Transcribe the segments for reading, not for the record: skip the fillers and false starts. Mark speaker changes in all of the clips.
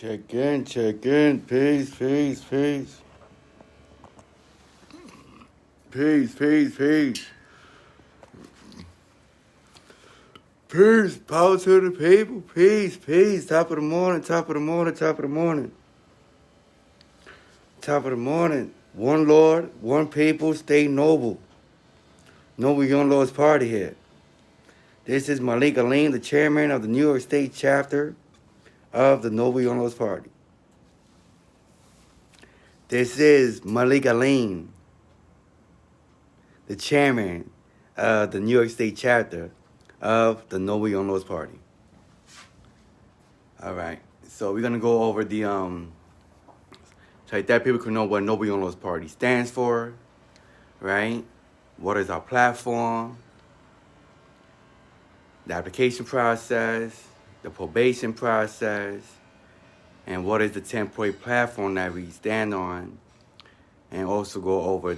Speaker 1: Check in, check in. Peace, peace, peace. Peace, peace, peace. Peace, power to the people. Peace, peace. Top of the morning, top of the morning, top of the morning. Top of the morning. One Lord, one people, stay noble. Noble Young Lord's party here. This is Malik Alim, the chairman of the New York State chapter of the Noble Young Lord's Party. This is Malik Alim, the chairman of the New York State chapter of the Noble Young Lord's Party. All right, so we're gonna go over the so that people can know what Noble Young Lord's Party stands for, right? What is our platform? The application process, the probation process, and what is the 10-point platform that we stand on, and also go over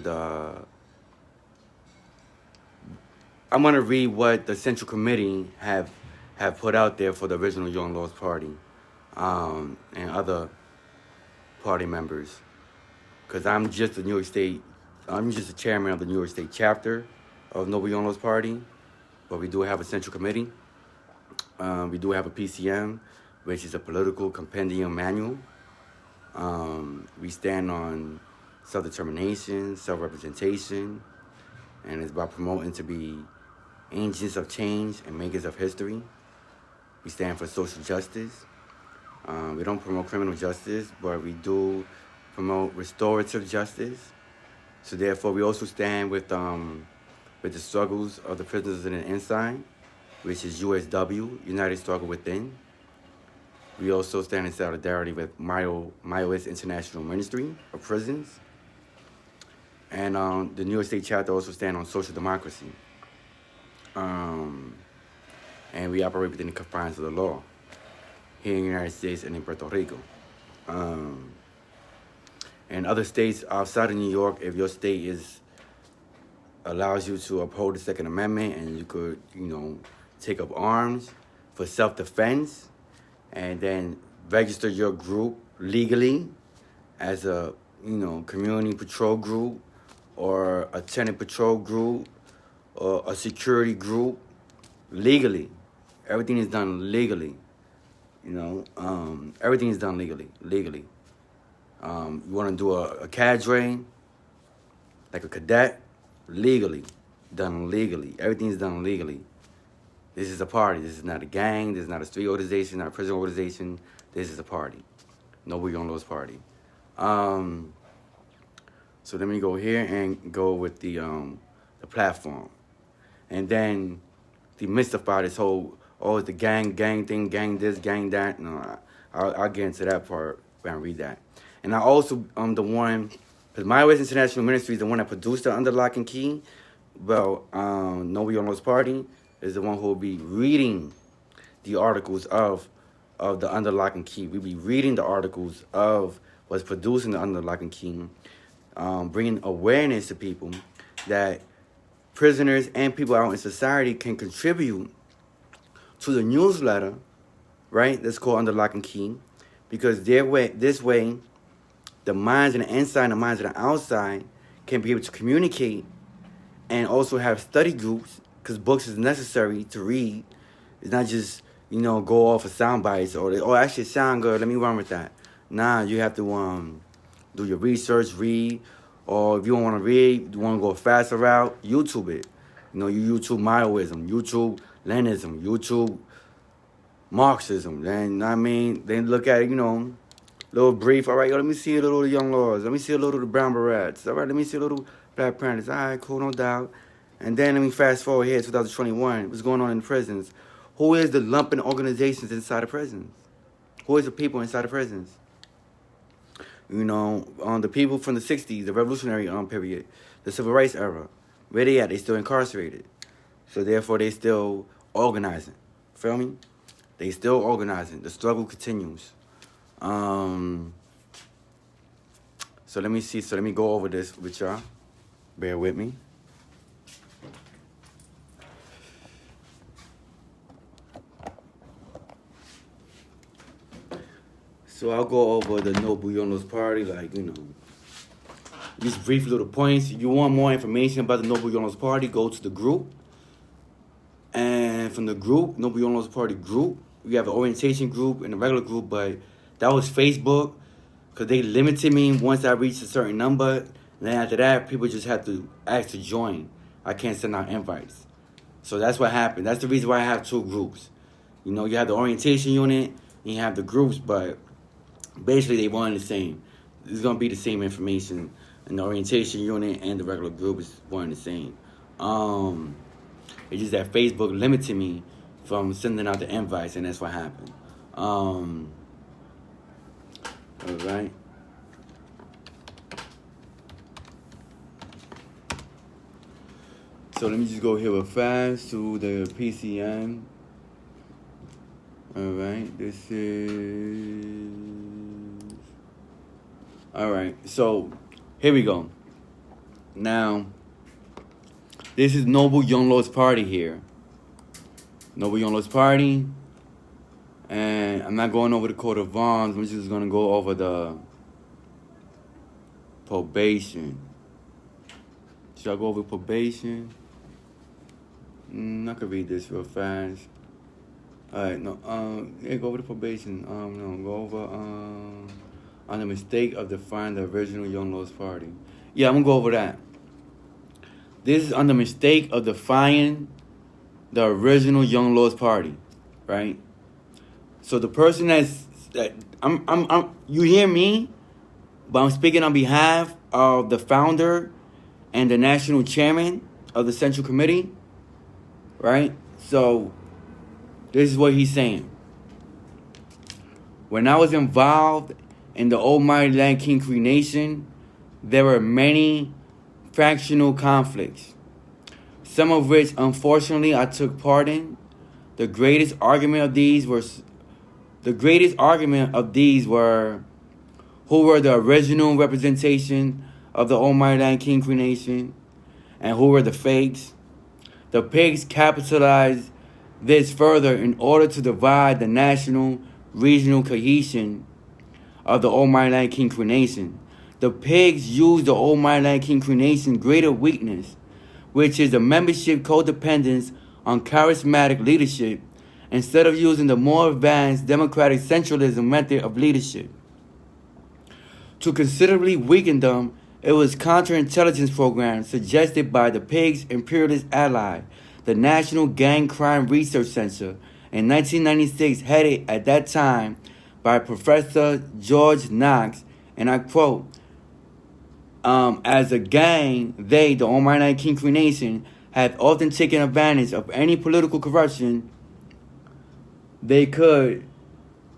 Speaker 1: I'm going to read what the Central Committee have put out there for the original Young Lords Party and other party members, because I'm just the chairman of the New York State chapter of Noble Young Lords Party. But we do have a Central Committee. We do have a PCM, which is a political compendium manual. We stand on self-determination, self-representation, and it's about promoting to be agents of change and makers of history. We stand for social justice. We don't promote criminal justice, but we do promote restorative justice. So therefore, we also stand with the struggles of the prisoners in the inside, which is USW, United Struggle Within. We also stand in solidarity with Maoist International Ministry of Prisons. And the New York State chapter also stand on social democracy. And we operate within the confines of the law here in the United States and in Puerto Rico. And other states outside of New York, if your state allows you to uphold the Second Amendment, and you could, take up arms for self-defense, and then register your group legally as a, community patrol group, or a tenant patrol group, or a security group, legally. Everything is done legally. Everything is done legally. You want to do a cadre, like a cadet, legally. Done legally. Everything is done legally. This is a party. This is not a gang. This is not a street organization, not a prison organization. This is a party. Noble Young Lords Party. So let me go here and go with the platform. And then demystify this whole, it's the gang thing, gang this, gang that. No, I'll get into that part when I read that. And I also the one, because Maoist International Ministry is the one that produced the Under Lock and Key. Well, Noble Young Lords Party is the one who will be reading the articles of the Under Lock and Key. We'll be reading the articles of what's producing the Under Lock and Key, bringing awareness to people that prisoners and people out in society can contribute to the newsletter, right? That's called Under Lock and Key, because this way, the minds on the inside and the minds on the outside can be able to communicate and also have study groups, because books is necessary to read. It's not just, go off of sound bites or actually sound good, let me run with that. Nah, you have to do your research, read, or if you don't want to read, you want to go a faster route, YouTube it. You YouTube Maoism, YouTube Leninism, YouTube Marxism. Then, then look at it, little brief. All right, let me see a little of the Young Lords. Let me see a little of the Brown Berets. All right, let me see a little Black Panthers. All right, cool, no doubt. And then let me fast forward here, 2021. What's going on in the prisons? Who is the lumping organizations inside the prisons? Who is the people inside the prisons? The people from the 60s, the revolutionary period, the civil rights era. Where they at? They still incarcerated. So therefore, they still organizing. Feel me? They still organizing. The struggle continues. So let me see. So let me go over this with y'all. Bear with me. So I'll go over the Noble Young Lords Party, like, just brief little points. If you want more information about the Noble Young Lords Party, go to the group. And from the group, Noble Young Lords Party group, we have an orientation group and a regular group, but that was Facebook, because they limited me once I reached a certain number. And then after that, people just have to ask to join. I can't send out invites. So that's what happened. That's the reason why I have two groups. You have the orientation unit and you have the groups, but basically they one and the same. It's going to be the same information. And the orientation unit and the regular group is one and the same. It's just that Facebook limited me from sending out the invites, and that's what happened. All right. So let me just go here real fast to the PCM. All right. This is... All right. So here we go. Now, this is Noble Young Lords Party here. Noble Young Lords Party. And I'm not going over the coat of arms. I'm just going to go over the probation. Should I go over probation? I could read this real fast. Alright, no, yeah, go over the probation. No, go over, on the mistake of defining the original Young Lords Party. Yeah, I'm going to go over that. This is on the mistake of defying the original Young Lords Party, right? So the person you hear me, but I'm speaking on behalf of the founder and the national chairman of the Central Committee, right? So this is what he's saying. When I was involved in the Almighty Land King Cree Nation, there were many factional conflicts, some of which, unfortunately, I took part in. The greatest argument of these were who were the original representation of the Almighty Land King Cree Nation and who were the fakes. The pigs capitalized this further in order to divide the national, regional cohesion of the Almighty Land King Cree Nation. The pigs used the Almighty Land King Cree Nation's greater weakness, which is the membership codependence on charismatic leadership, instead of using the more advanced democratic centralism method of leadership. To considerably weaken them, it was counterintelligence program suggested by the pigs' imperialist ally, the National Gang Crime Research Center, in 1996, headed at that time by Professor George Knox, and I quote, as a gang, they, the Almighty Land King Cree Nation, have often taken advantage of any political corruption they could.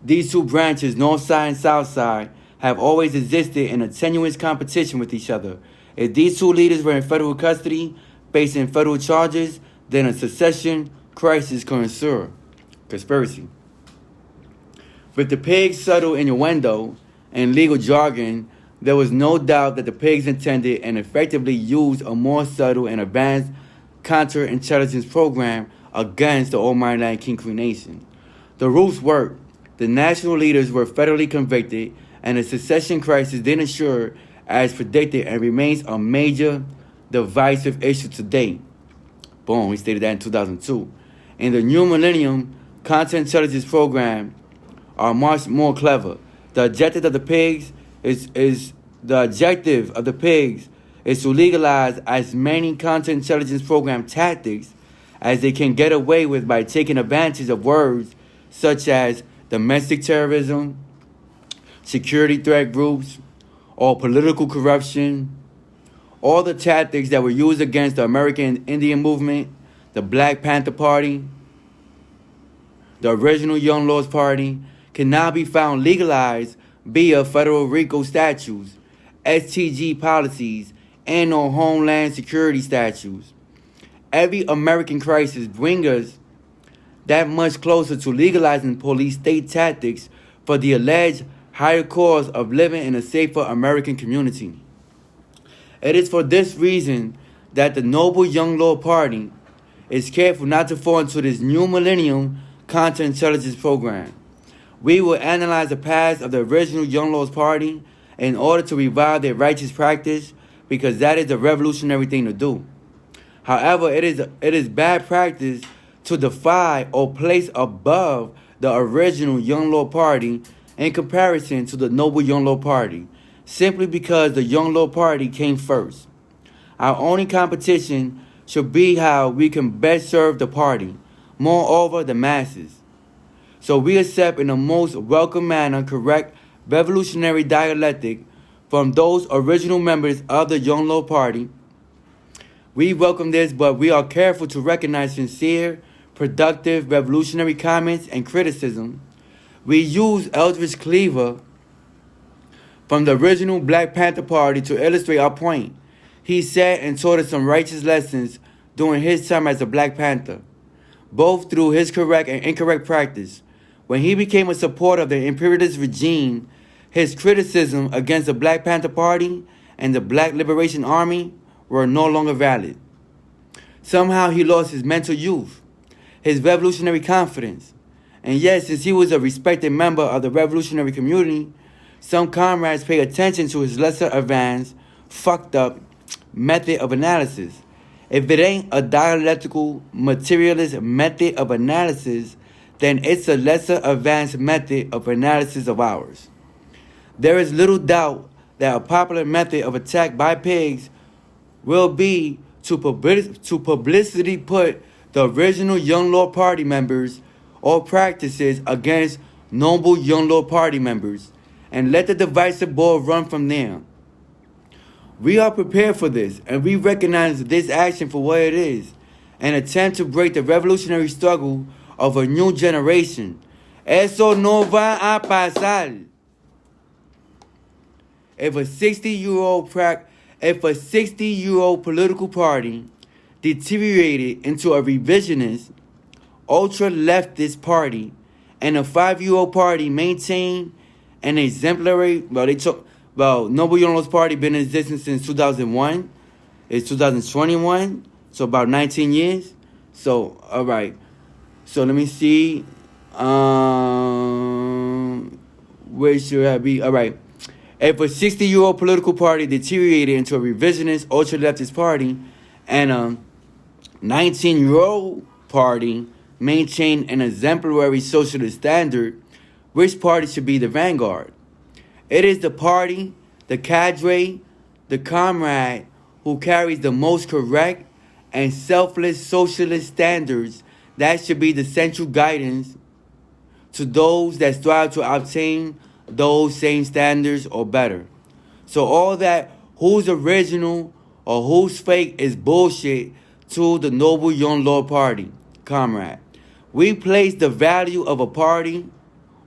Speaker 1: These two branches, North Side and South Side, have always existed in a tenuous competition with each other. If these two leaders were in federal custody, facing federal charges, then a secession crisis could ensue. Conspiracy. With the pigs' subtle innuendo and legal jargon, there was no doubt that the pigs intended and effectively used a more subtle and advanced counterintelligence program against the Almighty Land King Cree Nation. The ruse worked. The national leaders were federally convicted, and the secession crisis then ensured, as predicted, and remains a major divisive issue today. Boom, he stated that in 2002. In the new millennium, counterintelligence program are much more clever. The objective of the pigs is to legalize as many counterintelligence program tactics as they can get away with by taking advantage of words such as domestic terrorism, security threat groups, or political corruption. All the tactics that were used against the American Indian movement, the Black Panther Party, the original Young Lords Party, can now be found legalized via federal RICO statutes, STG policies, and or Homeland Security statutes. Every American crisis brings us that much closer to legalizing police state tactics for the alleged higher cause of living in a safer American community. It is for this reason that the Noble Young Lord Party is careful not to fall into this new millennium counterintelligence program. We will analyze the past of the original Young Lords Party in order to revive their righteous practice, because that is the revolutionary thing to do. However, it is bad practice to defy or place above the original Young Lord Party in comparison to the Noble Young Lord Party, simply because the Young Lord Party came first. Our only competition should be how we can best serve the party, moreover the masses. So we accept in the most welcome manner correct revolutionary dialectic from those original members of the Young Lord Party. We welcome this, but we are careful to recognize sincere, productive, revolutionary comments and criticism. We use Eldridge Cleaver from the original Black Panther Party to illustrate our point. He said and taught us some righteous lessons during his time as a Black Panther, both through his correct and incorrect practice. When he became a supporter of the imperialist regime, his criticism against the Black Panther Party and the Black Liberation Army were no longer valid. Somehow he lost his mental youth, his revolutionary confidence. And yet, since he was a respected member of the revolutionary community, some comrades pay attention to his lesser advanced, fucked up method of analysis. If it ain't a dialectical materialist method of analysis, then it's a lesser advanced method of analysis of ours. There is little doubt that a popular method of attack by pigs will be to publicity put the original Young Lord Party members or practices against noble Young Lord Party members, and let the divisive ball run from there. We are prepared for this, and we recognize this action for what it is, an attempt to break the revolutionary struggle of a new generation. Eso no va a pasar. If a 60-year-old political party deteriorated into a revisionist, ultra-leftist party, and a 5-year-old party maintained an exemplary, Noble Young Lords Party been in existence since 2001. It's 2021, so about 19 years. So, all right. So let me see. Where should I be? All right. If a 60-year-old political party deteriorated into a revisionist, ultra-leftist party, and a 19-year-old party maintained an exemplary socialist standard, which party should be the vanguard? It is the party, the cadre, the comrade who carries the most correct and selfless socialist standards that should be the central guidance to those that strive to obtain those same standards or better. So all that who's original or who's fake is bullshit to the Noble Young Lord Party, comrade. We place the value of a party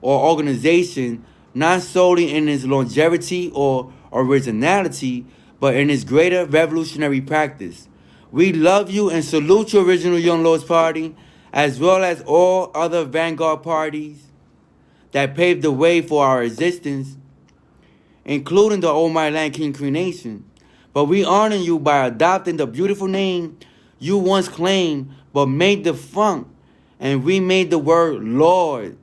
Speaker 1: or organization not solely in its longevity or originality, but in its greater revolutionary practice. We love you and salute your original Young Lords Party, as well as all other vanguard parties that paved the way for our existence, including the Almighty Land King Cree Nation. But we honor you by adopting the beautiful name you once claimed but made defunct, and we made the word Lord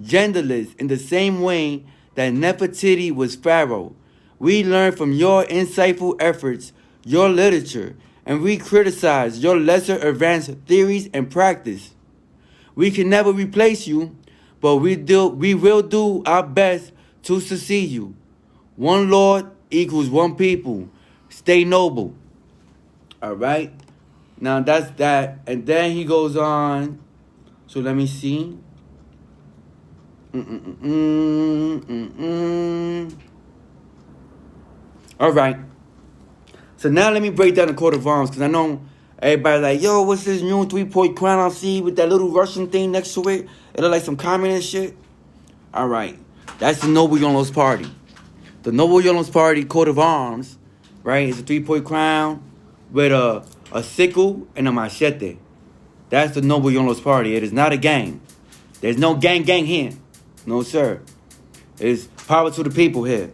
Speaker 1: genderless in the same way that Nefertiti was Pharaoh. We learned from your insightful efforts, your literature, and we criticize your lesser advanced theories and practice. We can never replace you, but we will do our best to succeed you. One Lord equals one people. Stay noble. All right? Now that's that. And then he goes on. So let me see. All right. So now let me break down the coat of arms, because I know everybody's like, yo, what's this new 3-point crown I see with that little Russian thing next to it? It look like some communist shit. All right. That's the Noble Young Lords Party. The Noble Young Lords Party coat of arms, right, is a 3-point crown with a sickle and a machete. That's the Noble Young Lords Party. It is not a gang. There's no gang here. No, sir. It's power to the people here.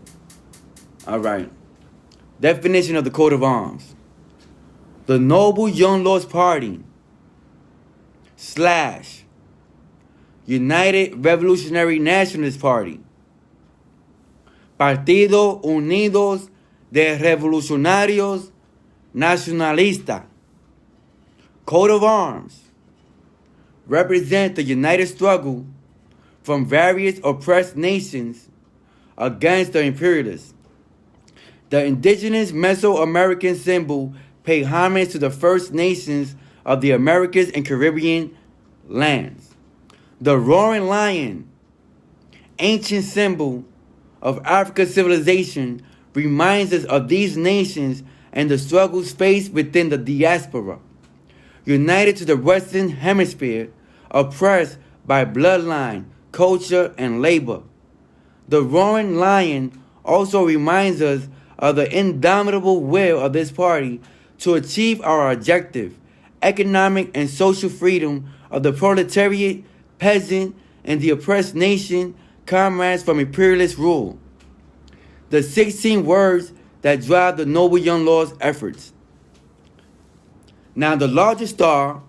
Speaker 1: All right. Definition of the coat of arms. The Noble Young Lords Party / United Revolutionary Nationalist Party, Partido Unidos de Revolucionarios Nacionalistas, coat of arms, represent the united struggle from various oppressed nations against the imperialists. The indigenous Mesoamerican symbol paid homage to the First Nations of the Americas and Caribbean lands. The roaring lion, ancient symbol of Africa's civilization, reminds us of these nations and the struggles faced within the diaspora. United to the Western Hemisphere, oppressed by bloodline, culture, and labor. The roaring lion also reminds us of the indomitable will of this party to achieve our objective, economic and social freedom of the proletariat, peasant, and the oppressed nation, comrades from imperialist rule. The 16 words that drive the Noble Young Lord's efforts. Now, the largest star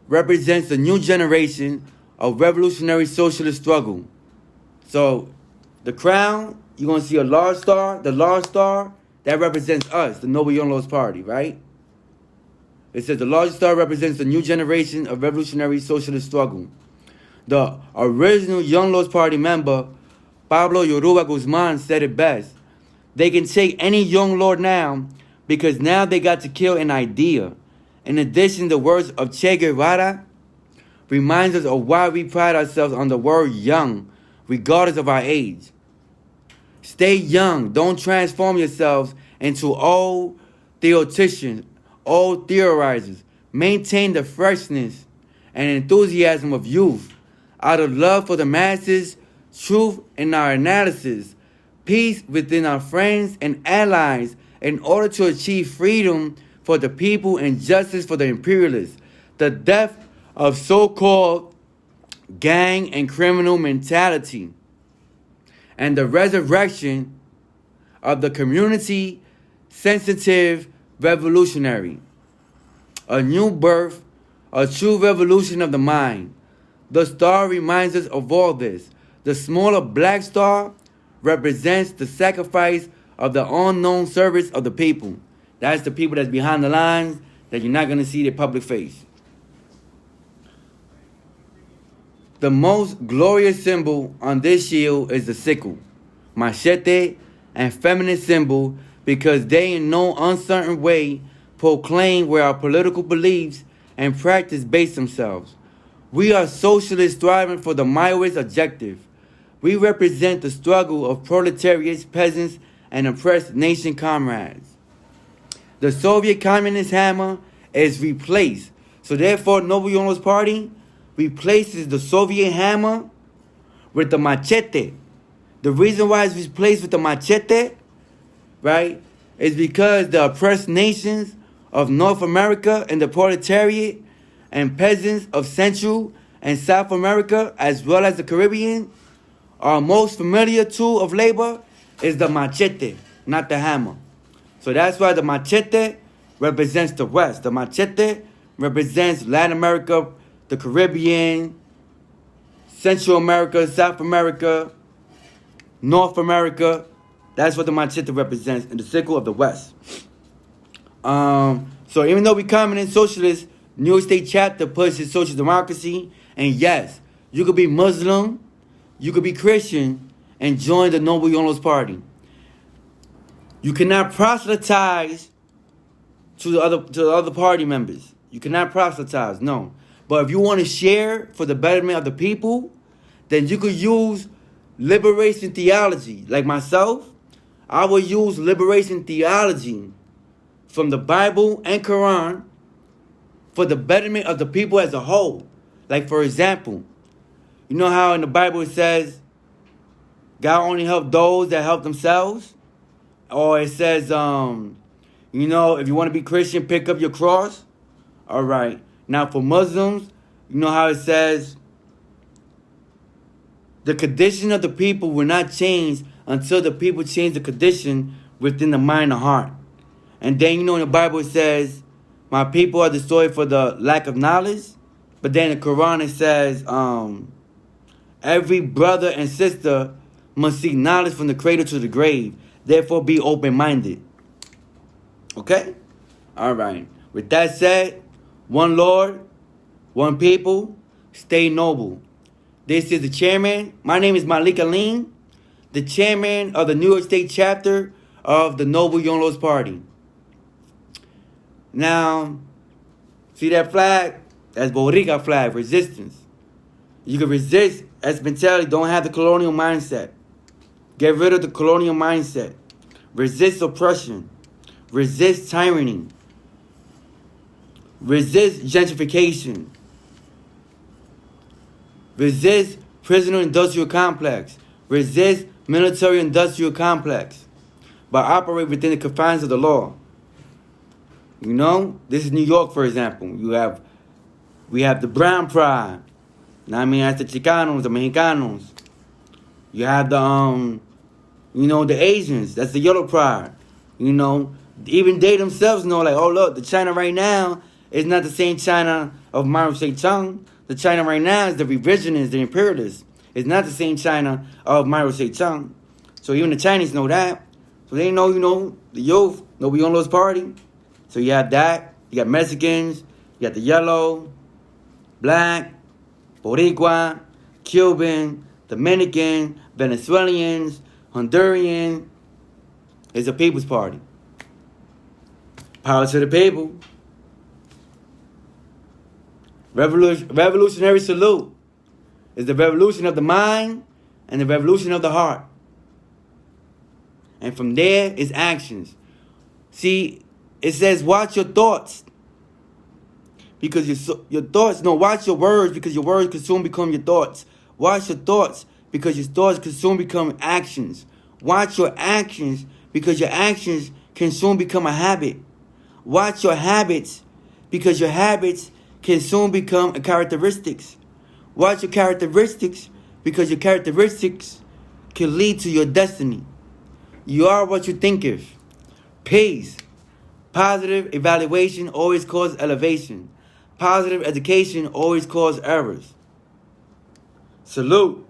Speaker 1: represents the new generation of revolutionary socialist struggle. So, the crown, you're going to see a large star. The large star, that represents us, the Noble Young Lord's Party, right? It says the largest star represents the new generation of revolutionary socialist struggle. The original Young Lord's Party member, Pablo Yoruba Guzman, said it best. They can take any young lord now because now they got to kill an idea. In addition, the words of Che Guevara reminds us of why we pride ourselves on the word young, regardless of our age. Stay young. Don't transform yourselves into old theoreticians, old theorizers. Maintain the freshness and enthusiasm of youth. Out of love for the masses, truth in our analysis, peace within our friends and allies in order to achieve freedom for the people and justice for the imperialists. The death of so-called gang and criminal mentality, and the resurrection of the community-sensitive revolutionary. A new birth, a true revolution of the mind. The star reminds us of all this. The smaller black star represents the sacrifice of the unknown service of the people. That's the people that's behind the lines that you're not going to see their public face. The most glorious symbol on this shield is the sickle, machete, and feminine symbol because they in no uncertain way proclaim where our political beliefs and practice base themselves. We are socialists striving for the Maoist objective. We represent the struggle of proletariats, peasants, and oppressed nation comrades. The Soviet Communist hammer is replaced. So therefore, Noble Young Lord's Party replaces the Soviet hammer with the machete. The reason why it's replaced with the machete, right, is because the oppressed nations of North America and the proletariat and peasants of Central and South America, as well as the Caribbean, our most familiar tool of labor is the machete, not the hammer. So that's why the machete represents the West. The machete represents Latin America, the Caribbean, Central America, South America, North America. That's what the machete represents in the sickle of the West. So even though we communist socialists, New York State chapter pushes social democracy. And yes, you could be Muslim, you could be Christian, and join the Noble Young Lord's Party. You cannot proselytize to the other party members. You cannot proselytize, no. But if you want to share for the betterment of the people, then you could use liberation theology. Like myself, I will use liberation theology from the Bible and Quran for the betterment of the people as a whole. Like, for example, you know how in the Bible it says God only helped those that help themselves? Or it says, if you want to be Christian, pick up your cross. All right. Now, for Muslims, you know how it says the condition of the people will not change until the people change the condition within the mind and heart. And then, in the Bible it says, my people are destroyed for the lack of knowledge. But then in the Quran it says, Every brother and sister must seek knowledge from the cradle to the grave. Therefore, be open-minded. Okay? All right. With that said, one Lord, one people, stay noble. This is the chairman. My name is Malik Alim, the chairman of the New York State chapter of the Noble Young Lords Party. Now, see that flag? That's Boricua flag, resistance. You can resist as mentality. Don't have the colonial mindset. Get rid of the colonial mindset. Resist oppression. Resist tyranny. Resist gentrification. Resist prisoner industrial complex. Resist military industrial complex. But operate within the confines of the law. You know, this is New York, for example. We have the brown pride. I mean, that's the Chicanos, the Mexicanos. You have the the Asians. That's the yellow pride. You know, even they themselves know, like, oh look, the China right now is not the same China of Mao Zedong. The China right now is the revisionists, the imperialists. It's not the same China of Mao Zedong. So even the Chinese know that. So they know, the youth, Noble Young Lords Party. So you have that. You got Mexicans. You got the yellow, black, Boricua, Cuban, Dominican, Venezuelans, Honduran. It's a people's party. Power to the people. Revolutionary salute is the revolution of the mind and the revolution of the heart. And from there is actions. See, it says watch your thoughts. Because your thoughts, no, watch your words because your words can soon become your thoughts. Watch your thoughts because your thoughts can soon become actions. Watch your actions because your actions can soon become a habit. Watch your habits because your habits can soon become a characteristics. Watch your characteristics because your characteristics can lead to your destiny. You are what you think of. Peace. Positive evaluation always causes elevation. Positive education always causes errors. Salute.